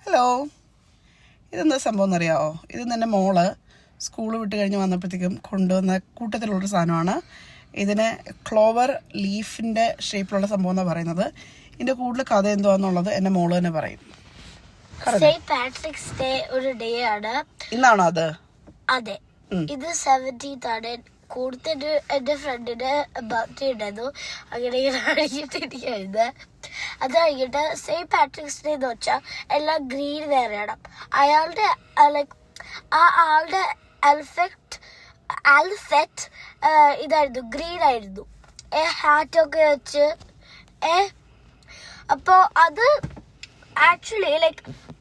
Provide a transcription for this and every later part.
Hello, ഇതെന്താ സംഭവം എന്നറിയാമോ? ഇത് എൻ്റെ മോള് സ്കൂൾ വിട്ട് കഴിഞ്ഞ് വന്നപ്പോഴത്തേക്കും കൊണ്ടുവന്ന കൂട്ടത്തിലുള്ളൊരു സാധനമാണ്. ഇതിന് ക്ലോവർ ലീഫിൻ്റെ ഷേപ്പിലുള്ള സംഭവം എന്നാണ് പറയുന്നത്. ഇതിൻ്റെ കൂടുതൽ കഥ എന്തുവാന്നുള്ളത് എൻ്റെ മോള് തന്നെ പറയും. സെയിന്റ് പാട്രിക്സ് ഡേ ഒരു ഡേ ആണ്. ഇന്നാണോ അത്? അതെ, ഇത് 17th ആണ്. കൂടുതൽ എന്റെ ഫ്രണ്ടിന് ബർത്ത്ഡേ ഉണ്ടായിരുന്നു. അങ്ങനെ കഴിഞ്ഞിട്ടിരിക്കുന്നത്. അത് കഴിഞ്ഞിട്ട് സെയിന്റ് പാട്രിക്സ് ഡേ എന്ന് വെച്ചാൽ എല്ലാം ഗ്രീൻ വേറെയാണ്. അയാളുടെ ആളുടെ ആൽഫെറ്റ് ഇതായിരുന്നു, ഗ്രീൻ ആയിരുന്നു. ഹാറ്റൊക്കെ വെച്ച് അപ്പോ അത് ആക്ച്വലി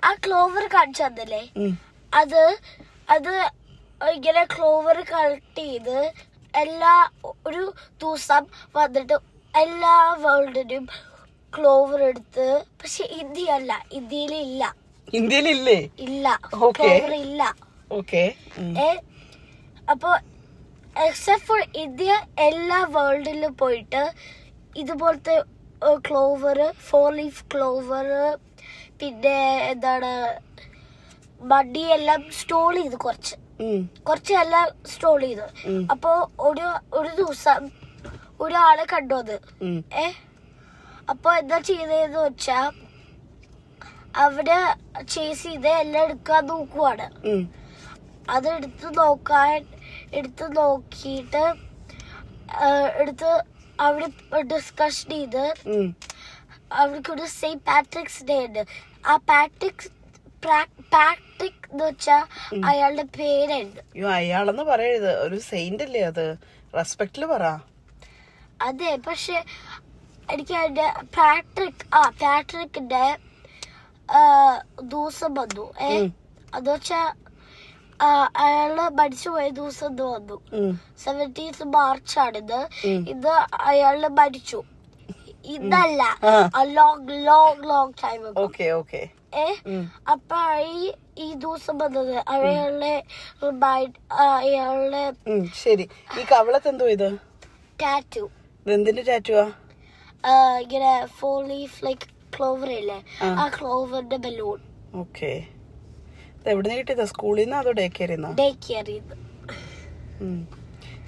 ആ ക്ലോവർ കാണിച്ചു തന്നില്ലേ, അത് ഇങ്ങനെ ക്ലോവർ കളക്ട് ചെയ്ത് ഒരു ദിവസം വന്നിട്ട് എല്ലാ വേൾഡിനും ക്ലോവർ എടുത്ത്. പക്ഷെ ഇന്ത്യയിലില്ല. ക്ലോവർ ഇല്ല. അപ്പൊ എക്സെപ്റ്റ് ഫോർ ഇന്ത്യ എല്ലാ വേൾഡിലും പോയിട്ട് ഇതുപോലത്തെ ക്ലോവർ, 4 ലീഫ് ക്ലോവർ, പിന്നെ എന്താണ് മടിയെല്ലാം സ്റ്റോൾ ചെയ്ത് കുറച്ചെല്ലാം സ്റ്റോൾ ചെയ്തു. അപ്പൊ ഒരു ദിവസം ഒരാളെ കണ്ടു അത്. അപ്പൊ എന്താ ചെയ്തതെന്ന് വെച്ചാ അവിടെ ചേസ് ചെയ്ത് എല്ലാം എടുക്കാൻ നോക്കുവാണ്. അത് എടുത്ത് നോക്കിയിട്ട് അവിടെ ഡിസ്കഷൻ ചെയ്ത് അവർക്കൊരു സെയിന്റ് പാട്രിക്സ് ഡേ ഉണ്ട്. ആ പാട്രിക് എന്ന് വെച്ചാ അയാളുടെ പേരായിരുന്നു. അയാളെന്ന് പറയരുത്, ഒരു സെയിന്റ് അല്ലേ അത്, റെസ്പെക്റ്റില് പറ. അതെ, പക്ഷെ എനിക്ക് അതിന്റെ പാട്രിക്കിന്റെ ദിവസം വന്നു. അത് വെച്ചാ അയാള് മരിച്ചുപോയ ദിവസം വന്നു. 17th March ആണിത്. ഇത് അയാള് മരിച്ചു. ഇതല്ല, ലോങ് ടൈം. അപ്പൊ ഈ ദിവസം വന്നത് അയാളുടെ ശരി. ഈ കവളത്ത് എന്തോ ഇത് ടാറ്റു. എന്തിന്റെ ടാറ്റുവാ? ഇങ്ങനെ 4 ലീഫ് ക്ലോവർ ഇല്ലേ, ആ ക്ലോവറിന്റെ ബലൂൺ. ഓക്കെ. എവിടുന്ന് കിട്ടിയതാ? സ്കൂളിൽ നിന്ന് അതോ ഡേ കെയറിൽ? ഡേ കെയറിൽ.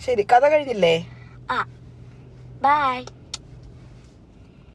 ശരി, കഥ കഴിഞ്ഞില്ലേ? ബൈ.